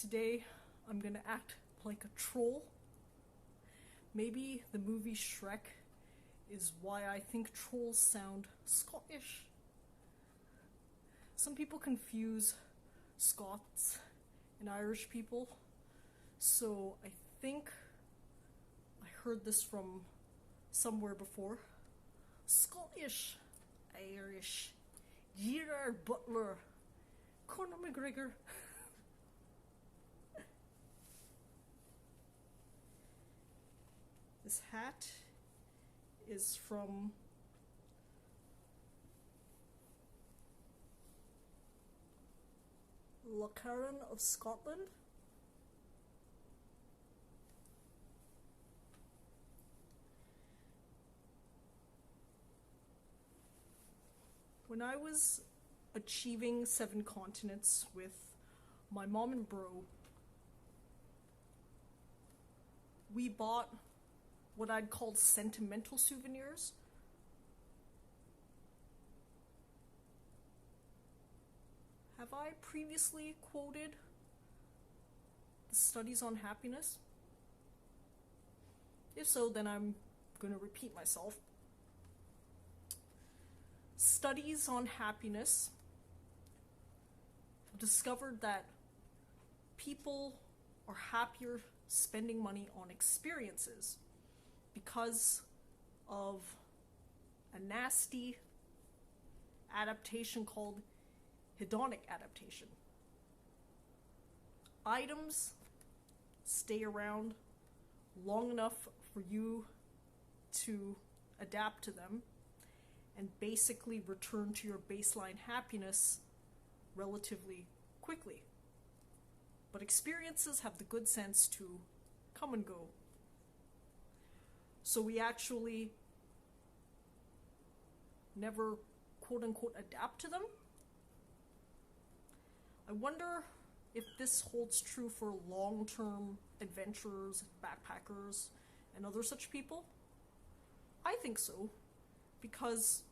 Today, I'm gonna act like a troll. Maybe the movie Shrek is why I think trolls sound Scottish. Some people confuse Scots and Irish people, so I think I heard this from somewhere before. Scottish, Irish, Gerard Butler, Conor McGregor. This hat is from Lochcarron of Scotland. When I was achieving 7 continents with my mom and bro, we bought what I'd call sentimental souvenirs. Have I previously quoted the studies on happiness? If so, then I'm going to repeat myself. Studies on happiness have discovered that people are happier spending money on experiences because of a nasty adaptation called hedonic adaptation. Items stay around long enough for you to adapt to them and basically return to your baseline happiness relatively quickly. But experiences have the good sense to come and go. So we actually never quote-unquote adapt to them. I wonder if this holds true for long-term adventurers, backpackers, and other such people. I think so, because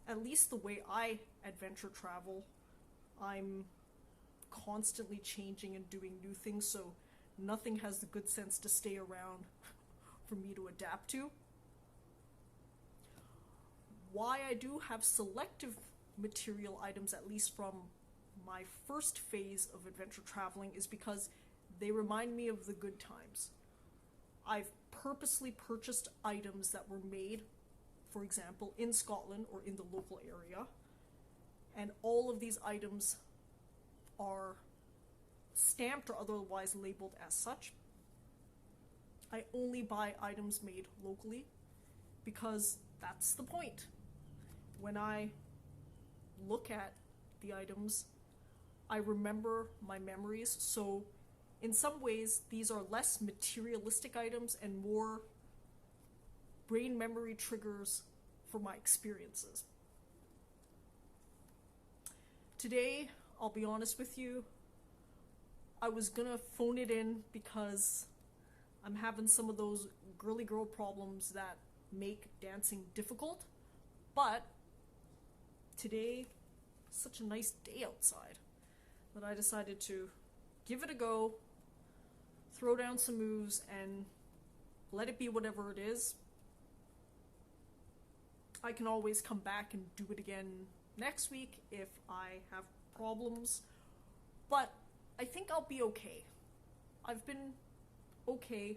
at least the way I adventure travel, I'm constantly changing and doing new things, so nothing has the good sense to stay around for me to adapt to. Why I do have selective material items, at least from my first phase of adventure traveling, is because they remind me of the good times. I've purposely purchased items that were made, for example, in Scotland or in the local area, and all of these items are stamped or otherwise labeled as such. I only buy items made locally because that's the point. When I look at the items, I remember my memories. So in some ways, these are less materialistic items and more brain memory triggers for my experiences. Today, I'll be honest with you, I was gonna phone it in because I'm having some of those girly girl problems that make dancing difficult, but today, such a nice day outside that I decided to give it a go, throw down some moves, and let it be whatever it is. I can always come back and do it again next week if I have problems, but I think I'll be okay. I've been okay.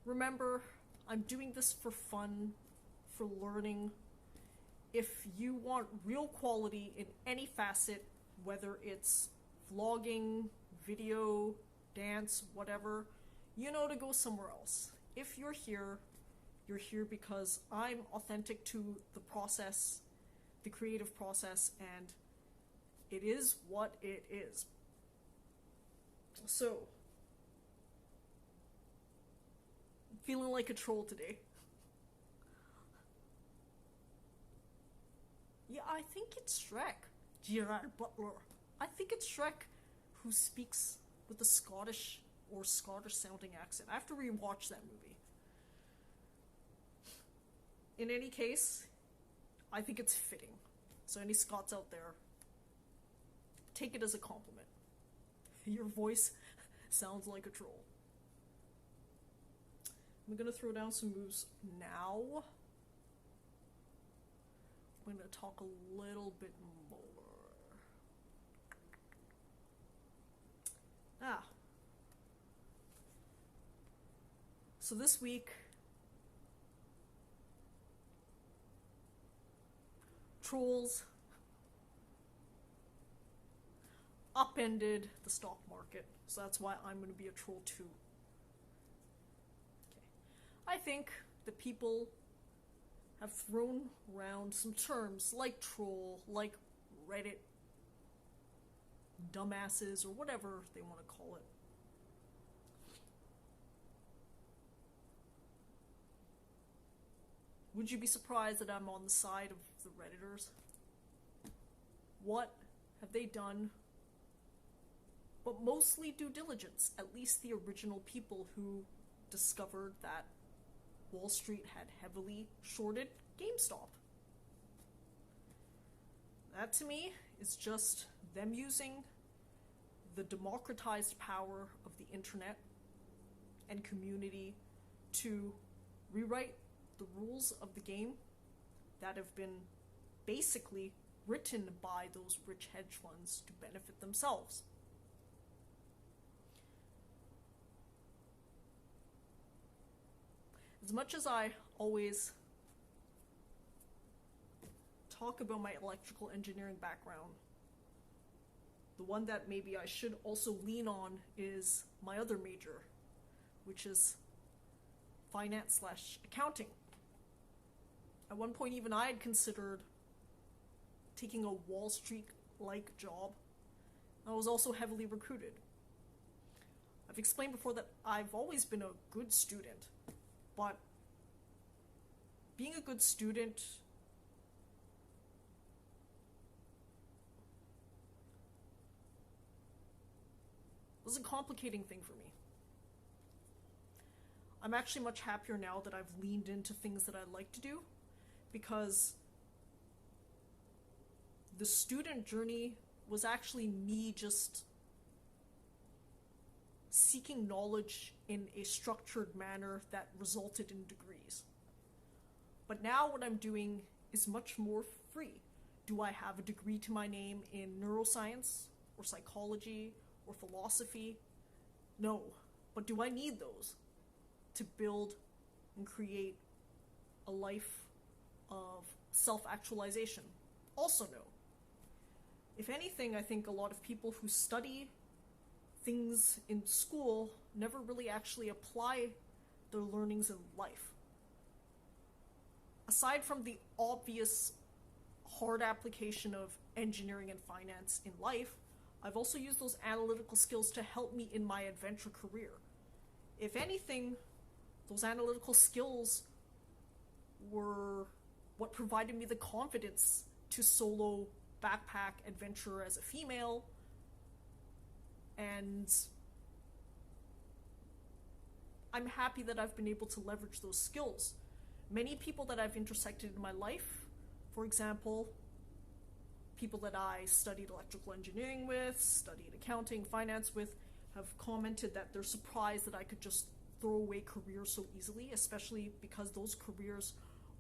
Remember, I'm doing this for fun, for learning. If you want real quality in any facet, whether it's vlogging, video, dance, whatever, you know to go somewhere else. If you're here because I'm authentic to the process, the creative process, and it is what it is. So, I'm feeling like a troll today. Yeah, I think it's Shrek, Gerard Butler. I think it's Shrek who speaks with a Scottish or Scottish sounding accent. I have to rewatch that movie. In any case, I think it's fitting. So any Scots out there, take it as a compliment. Your voice Sounds like a troll. I'm gonna throw down some moves now. I'm gonna talk a little bit more. So this week, trolls upended the stock market, so that's why I'm going to be a troll too. Okay. I think that people have thrown around some terms like troll, like Reddit dumbasses, or whatever they want to call it. Would you be surprised that I'm on the side of the Redditors? What have they done? But mostly due diligence, at least the original people who discovered that Wall Street had heavily shorted GameStop. That to me is just them using the democratized power of the internet and community to rewrite the rules of the game that have been basically written by those rich hedge funds to benefit themselves. As much as I always talk about my electrical engineering background, the one that maybe I should also lean on is my other major, which is finance/accounting. At one point, even I had considered taking a Wall Street-like job. I was also heavily recruited. I've explained before that I've always been a good student, but being a good student was a complicating thing for me. I'm actually much happier now that I've leaned into things that I like to do, because the student journey was actually me just seeking knowledge in a structured manner that resulted in degrees. But now what I'm doing is much more free. Do I have a degree to my name in neuroscience or psychology or philosophy? No. But do I need those to build and create a life of self-actualization? Also no. If anything, I think a lot of people who study things in school never really actually apply their learnings in life. Aside from the obvious hard application of engineering and finance in life, I've also used those analytical skills to help me in my adventure career. If anything, those analytical skills were what provided me the confidence to solo backpack adventure as a female, and I'm happy that I've been able to leverage those skills. Many people that I've intersected in my life, for example, people that I studied electrical engineering with, studied accounting, finance with, have commented that they're surprised that I could just throw away careers so easily, especially because those careers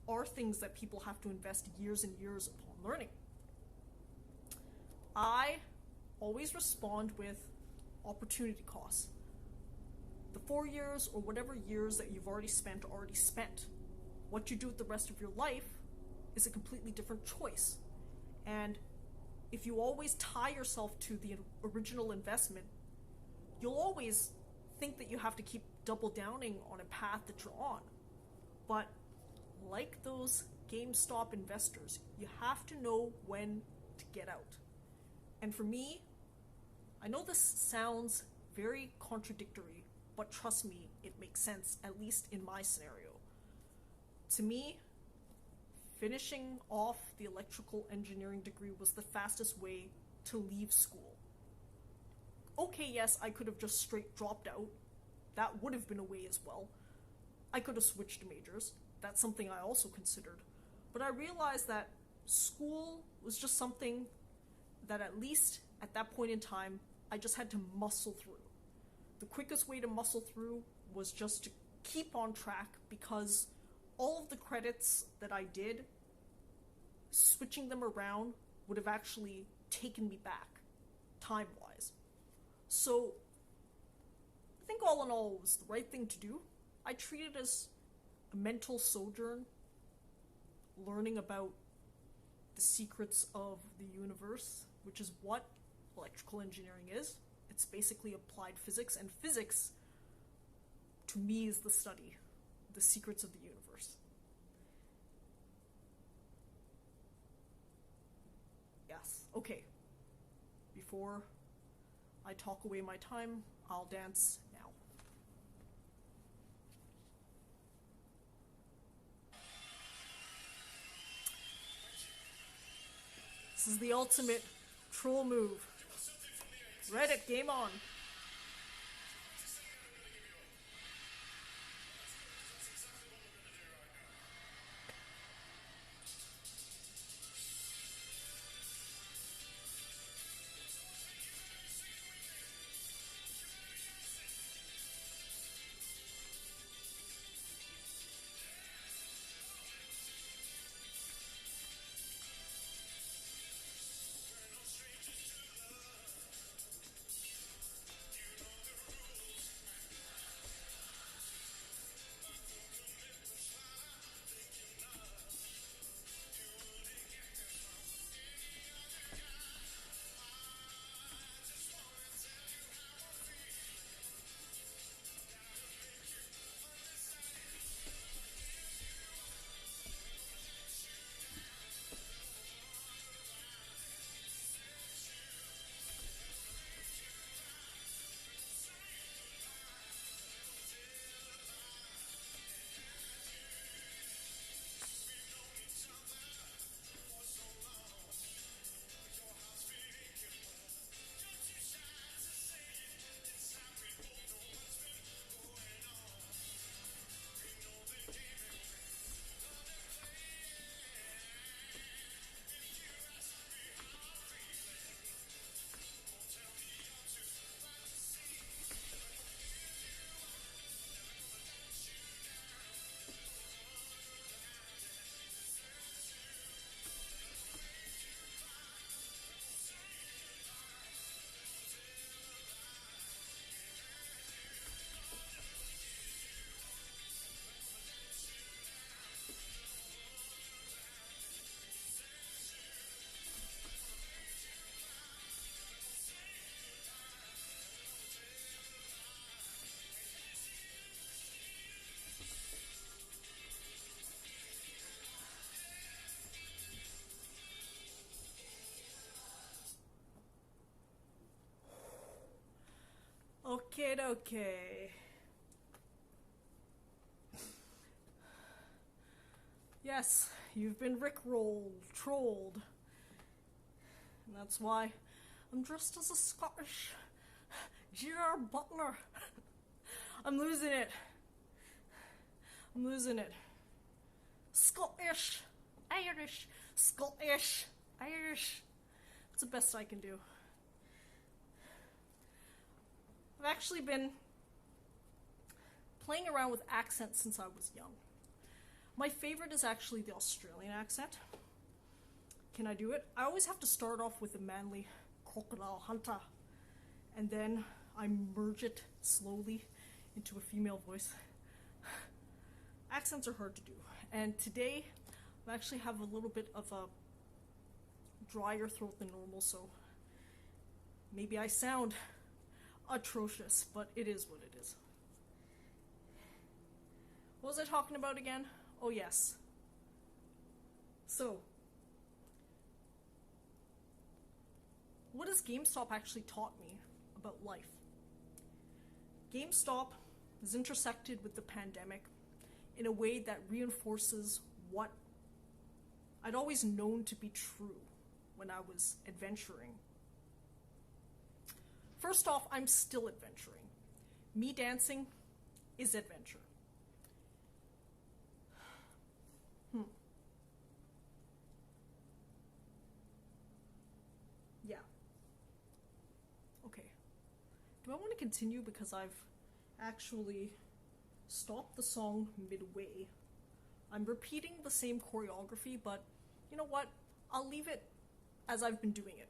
are things that people have to invest years and years upon learning. I always respond with opportunity costs. The 4 years or whatever years that you've already spent are already spent. What you do with the rest of your life is a completely different choice. And if you always tie yourself to the original investment, you'll always think that you have to keep double downing on a path that you're on. But like those GameStop investors, you have to know when to get out. And for me, I know this sounds very contradictory, but trust me, it makes sense, at least in my scenario. To me, finishing off the electrical engineering degree was the fastest way to leave school. Okay, yes, I could have just straight dropped out. That would have been a way as well. I could have switched majors. That's something I also considered. But I realized that school was just something that, at least at that point in time, I just had to muscle through. the quickest way to muscle through was just to keep on track, because all of the credits that I did, switching them around would have actually taken me back, time-wise. So, I think all in all it was the right thing to do. I treat it as a mental sojourn, learning about the secrets of the universe, which is what electrical engineering is. It's basically applied physics, and physics, to me, is the study, the secrets of the universe. Yes, okay. Before I talk away my time, I'll dance now. This is the ultimate troll move. Reddit, game on. Okay. Yes, you've been rickrolled, trolled. And that's why I'm dressed as a Scottish Gerard Butler. I'm losing it. Scottish, Irish, Scottish, Irish. It's the best I can do. I've actually been playing around with accents since I was young. My favorite is actually the Australian accent. Can I do it? I always have to start off with a manly crocodile hunter, and then I merge it slowly into a female voice. Accents are hard to do, and today I actually have a little bit of a drier throat than normal, so maybe I sound atrocious, but it is what it is. What was I talking about again? Oh yes. So, what has GameStop actually taught me about life? GameStop has intersected with the pandemic in a way that reinforces what I'd always known to be true when I was adventuring. First off, I'm still adventuring. Me dancing is adventure. Yeah. Okay. Do do I want to continue because I've actually stopped the song midway. I'm repeating the same choreography, but you know what? I'll leave it as I've been doing it.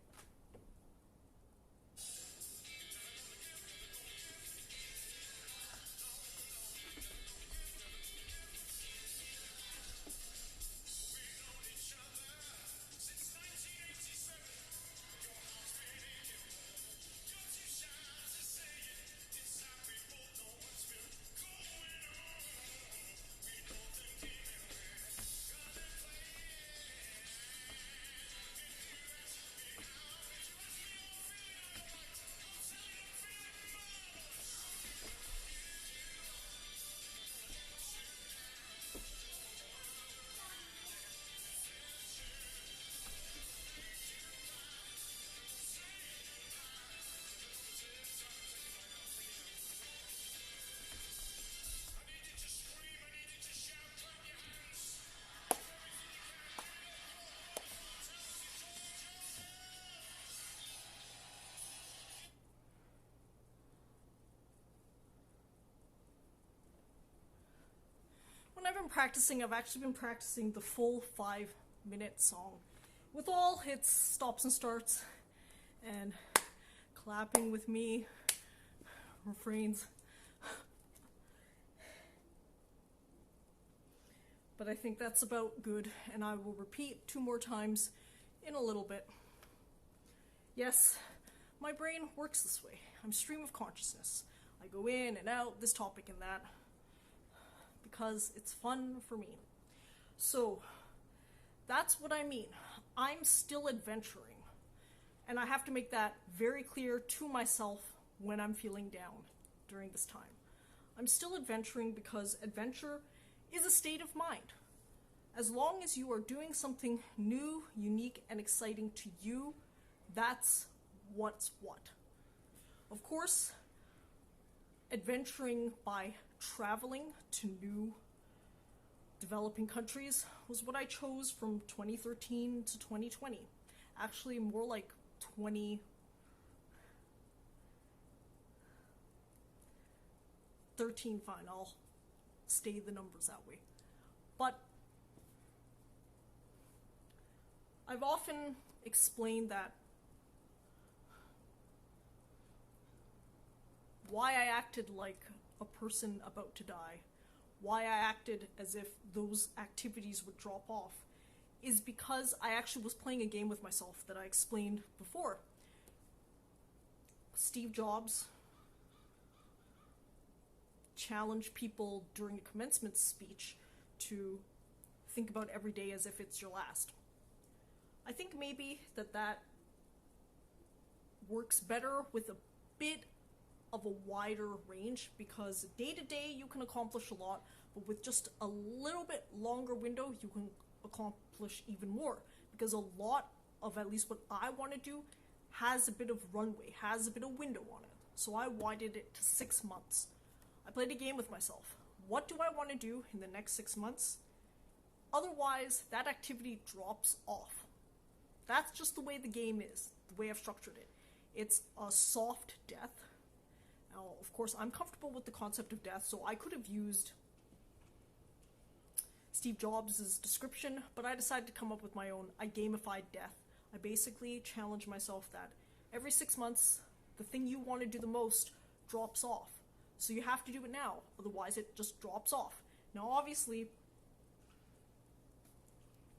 When I've been practicing, I've actually been practicing the full 5-minute song with all its stops and starts and clapping with me, refrains. But I think that's about good, and I will repeat 2 more times in a little bit. Yes, my brain works this way. I'm stream of consciousness. I go in and out, this topic and that, because it's fun for me. So, that's what I mean. I'm still adventuring. And I have to make that very clear to myself when I'm feeling down during this time. I'm still adventuring because adventure is a state of mind. As long as you are doing something new, unique, and exciting to you, that's what's what. Of course, adventuring by traveling to new developing countries was what I chose from 2013 to 2020. Actually, more like 2013, fine, I'll stay the numbers that way. But I've often explained that why I acted like a person about to die, why I acted as if those activities would drop off, is because I actually was playing a game with myself that I explained before. Steve Jobs challenged people during a commencement speech to think about every day as if it's your last. I think maybe that works better with a bit of a wider range, because day to day you can accomplish a lot, but with just a little bit longer window you can accomplish even more, because a lot of at least what I want to do has a bit of runway, has a bit of window on it. So I widened it to 6 months. I played a game with myself. What do I want to do in the next 6 months? Otherwise, that activity drops off. That's just the way the game is, the way I've structured it. It's a soft death. Now, of course, I'm comfortable with the concept of death, so I could have used Steve Jobs' description, but I decided to come up with my own. I gamified death. I basically challenged myself that every 6 months, the thing you want to do the most drops off. So you have to do it now, otherwise it just drops off. Now, obviously,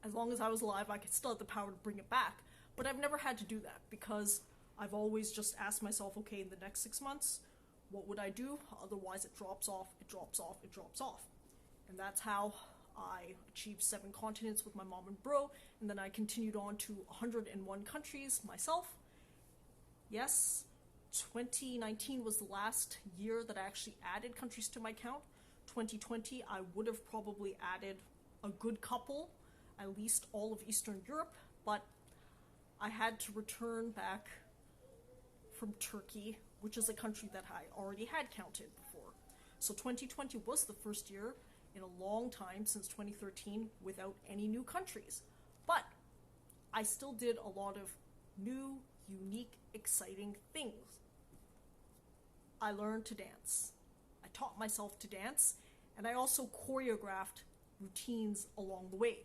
as long as I was alive, I could still have the power to bring it back, but I've never had to do that, because I've always just asked myself, okay, in the next 6 months, what would I do? Otherwise it drops off, it drops off, it drops off. And that's how I achieved 7 continents with my mom and bro, and then I continued on to 101 countries myself. Yes, 2019 was the last year that I actually added countries to my count. 2020, I would have probably added a good couple, at least all of Eastern Europe, but I had to return back from Turkey, which is a country that I already had counted before. So 2020 was the first year in a long time, since 2013, without any new countries. But I still did a lot of new, unique, exciting things. I learned to dance. I taught myself to dance, and I also choreographed routines along the way.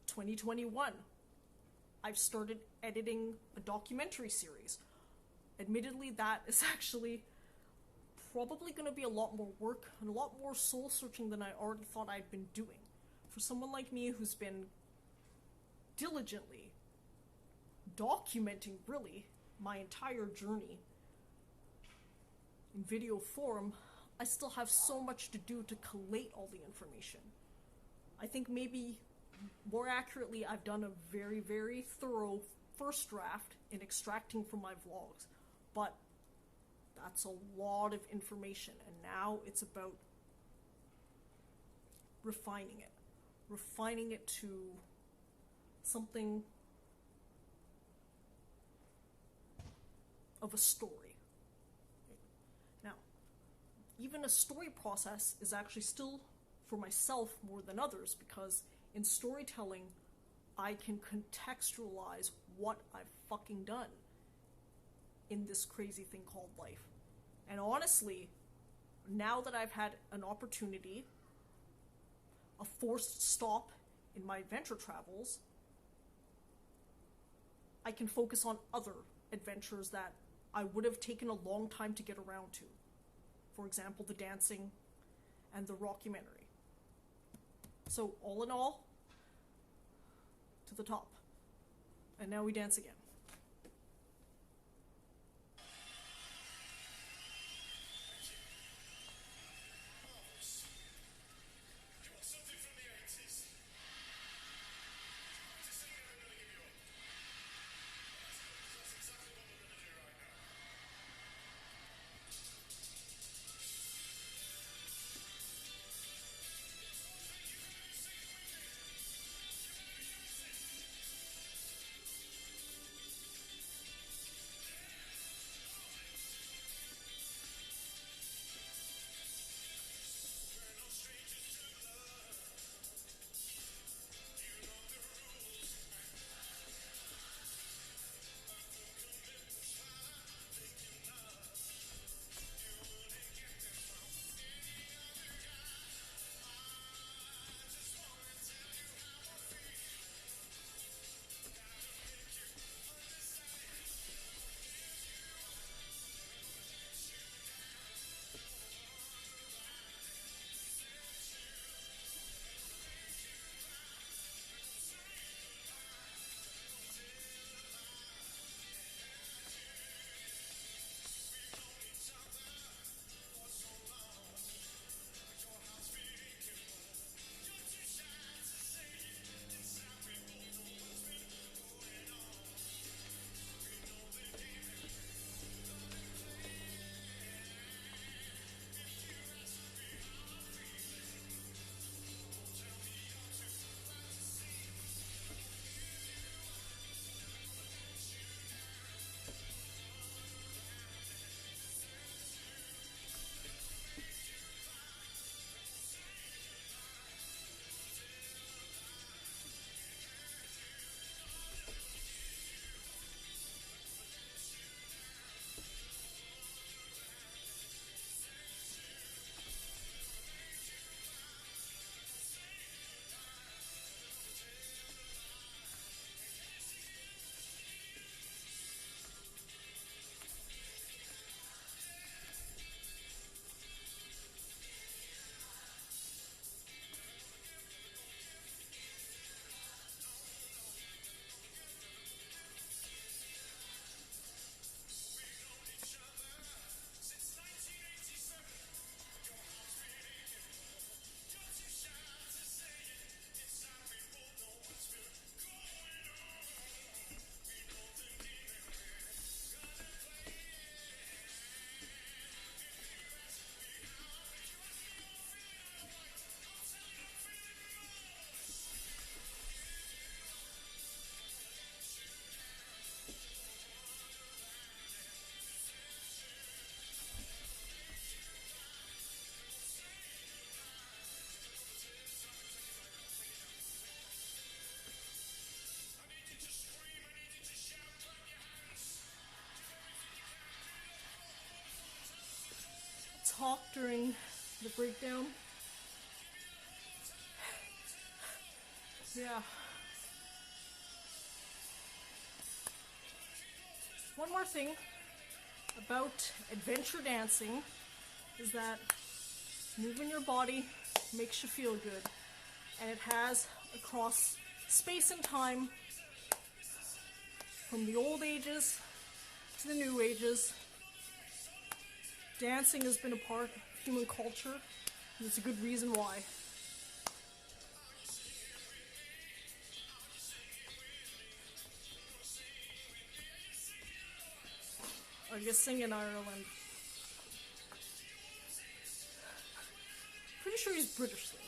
2021, I've started editing a documentary series. Admittedly, that is actually probably going to be a lot more work and a lot more soul searching than I already thought I'd been doing. For someone like me who's been diligently documenting, really, my entire journey in video form, I still have so much to do to collate all the information. I think maybe more accurately, I've done a very, very thorough first draft in extracting from my vlogs, but that's a lot of information, and now it's about refining it to something of a story. Now, even a story process is actually still, for myself, more than others, because in storytelling, I can contextualize what I've fucking done in this crazy thing called life. And honestly, now that I've had an opportunity, a forced stop in my adventure travels, I can focus on other adventures that I would have taken a long time to get around to. For example, the dancing and the rockumentary. So all in all, to the top. And now we dance again. talk during the breakdown. Yeah. One more thing about adventure dancing is that moving your body makes you feel good, and it has across space and time, from the old ages to the new ages. Dancing has been a part of human culture, and there's a good reason why. Or you sing in Ireland. Pretty sure he's British though.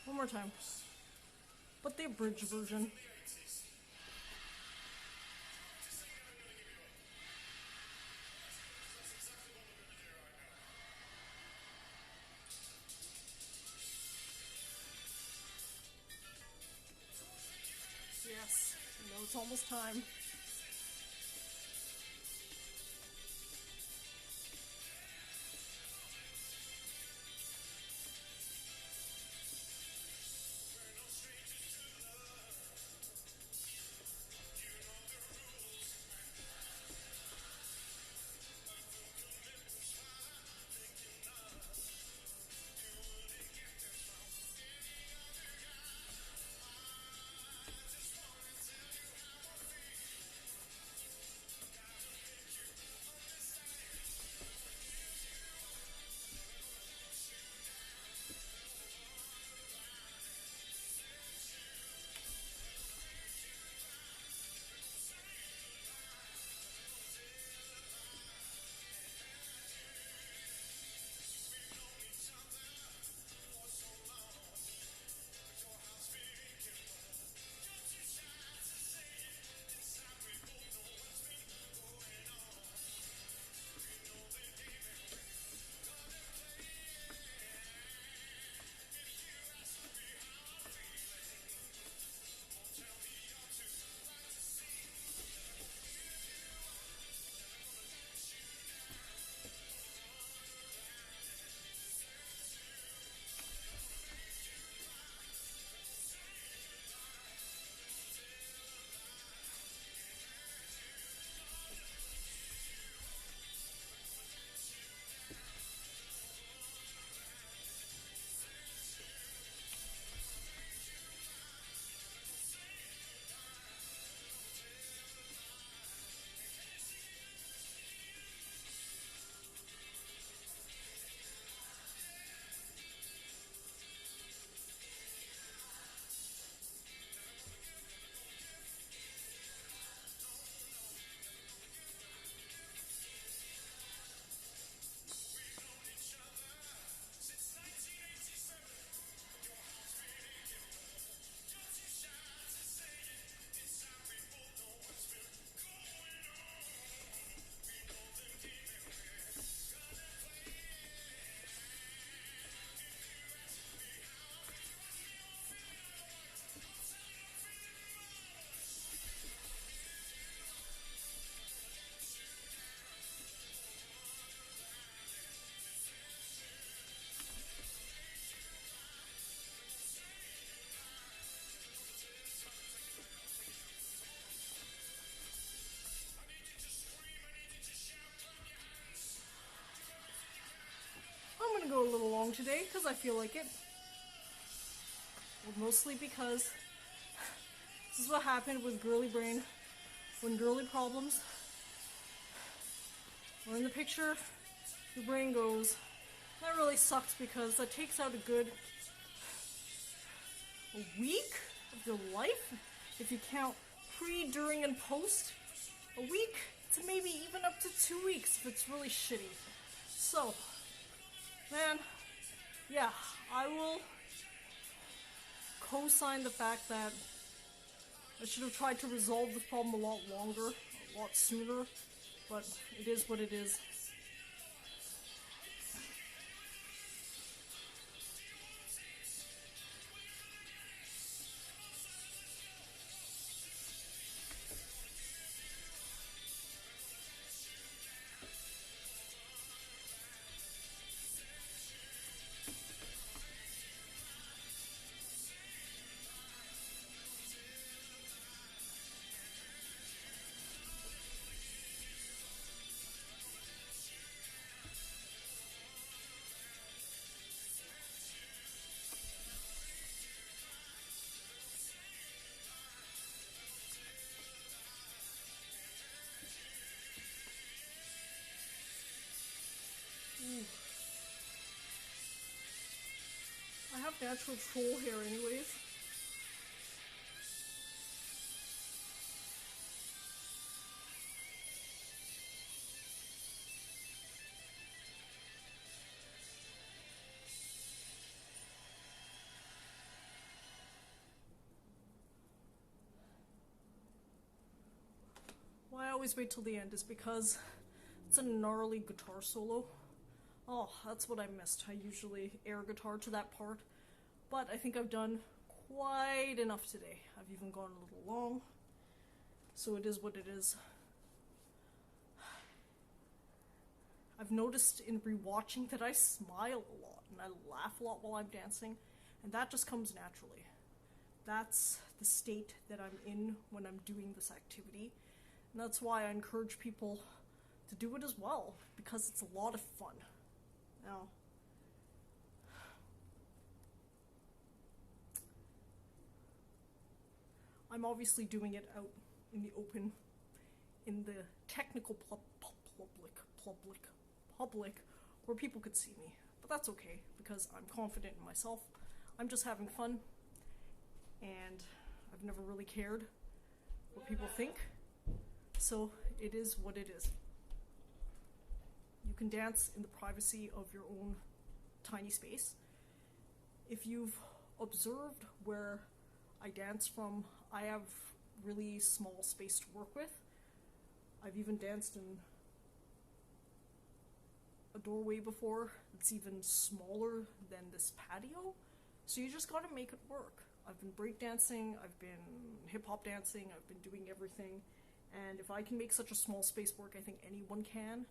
One more time. But the abridged version. Yes, I know it's almost time. gonna go a little long today because I feel like it. Well, mostly because this is what happened with girly brain when girly problems are in the picture. Your brain goes. That really sucks because that takes out a week of your life if you count pre, during, and post. A week to maybe even up to 2 weeks if it's really shitty. So, man, yeah, I will co-sign the fact that I should have tried to resolve the problem a lot longer, a lot sooner, but it is what it is. I have natural troll hair anyways. Why I always wait till the end is because it's a gnarly guitar solo. Oh, that's what I missed. I usually air guitar to that part, but I think I've done quite enough today. I've even gone a little long, so it is what it is. I've noticed in rewatching that I smile a lot and I laugh a lot while I'm dancing, and that just comes naturally. That's the state that I'm in when I'm doing this activity, and that's why I encourage people to do it as well, because it's a lot of fun. Now, I'm obviously doing it out in the open, in the technical public, where people could see me. But that's okay, because I'm confident in myself. I'm just having fun, and I've never really cared what people think. So it is what it is. You can dance in the privacy of your own tiny space. If you've observed where I dance from, I have really small space to work with. I've even danced in a doorway before that's even smaller than this patio. So you just gotta make it work. I've been breakdancing, I've been hip-hop dancing, I've been doing everything. And if I can make such a small space work, I think anyone can.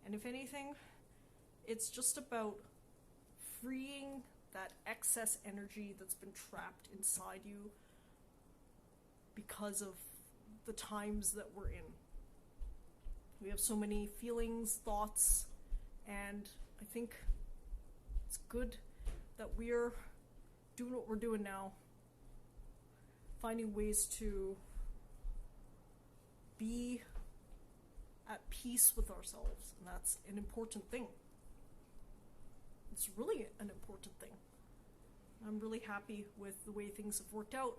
And if anything, it's just about freeing that excess energy that's been trapped inside you because of the times that we're in. We have so many feelings, thoughts, and I think it's good that we're doing what we're doing now, finding ways to be at peace with ourselves, and that's an important thing. It's really an important thing. I'm really happy with the way things have worked out.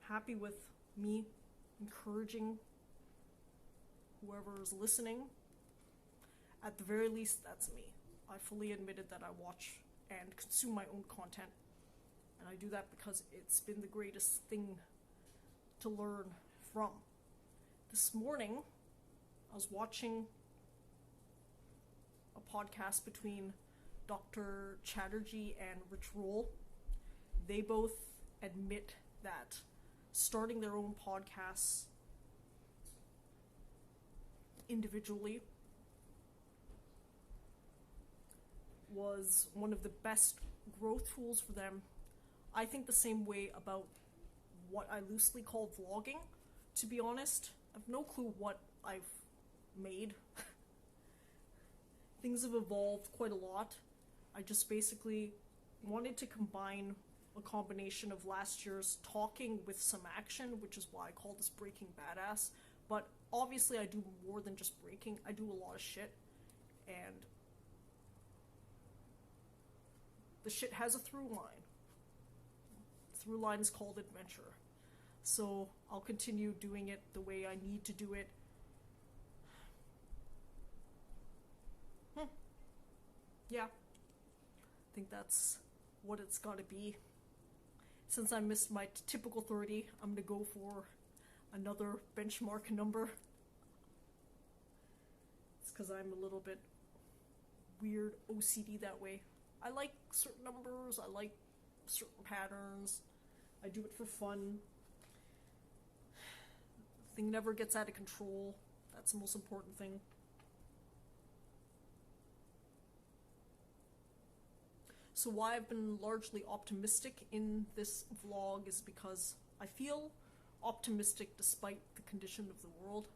Happy with me encouraging whoever is listening. At the very least, that's me. I fully admitted that I watch and consume my own content, and I do that because it's been the greatest thing to learn from. This morning, I was watching a podcast between Dr. Chatterjee and Rich Roll. They both admit that starting their own podcasts individually was one of the best growth tools for them. I think the same way about what I loosely call vlogging. To be honest, I have no clue what I've made things have evolved quite a lot. I just basically wanted to combine a combination of last year's talking with some action, which is why I call this Breaking Badass. But obviously I do more than just breaking. I do a lot of shit, and the shit has a through line. The through line is called adventure. So I'll continue doing it the way I need to do it. Yeah. I think that's what it's gotta be. Since I missed my typical 30, I'm gonna go for another benchmark number. It's because I'm a little bit weird OCD that way. I like certain numbers, I like certain patterns, I do it for fun. The thing never gets out of control. That's the most important thing. So why I've been largely optimistic in this vlog is because I feel optimistic despite the condition of the world.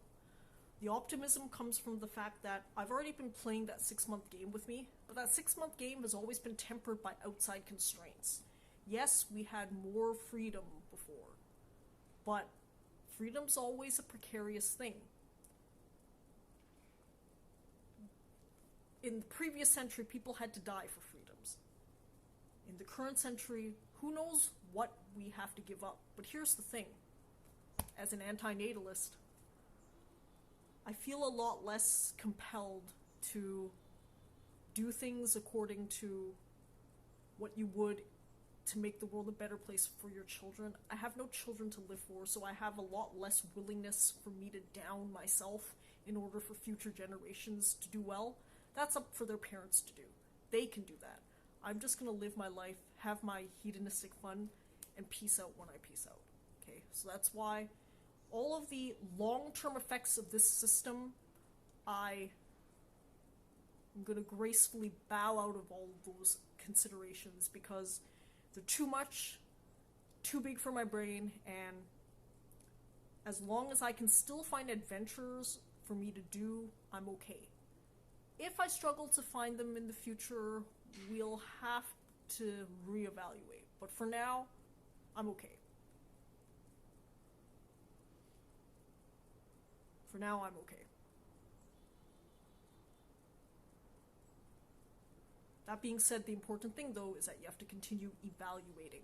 The optimism comes from the fact that I've already been playing that 6-month game with me, but that 6-month game has always been tempered by outside constraints. Yes, we had more freedom before, but freedom's always a precarious thing. In the previous century, people had to die for freedoms. In the current century, who knows what we have to give up. But here's the thing. As an anti-natalist, I feel a lot less compelled to do things according to what you would to make the world a better place for your children. I have no children to live for, so I have a lot less willingness for me to down myself in order for future generations to do well. That's up for their parents to do. They can do that. I'm just gonna live my life, have my hedonistic fun, and peace out when I peace out. Okay, so that's why all of the long-term effects of this system, I'm gonna gracefully bow out of all of those considerations because they're too much, too big for my brain, and as long as I can still find adventures for me to do, I'm okay. If I struggle to find them in the future, we'll have to reevaluate. But for now, I'm okay. For now, I'm okay. That being said, the important thing, though, is that you have to continue evaluating.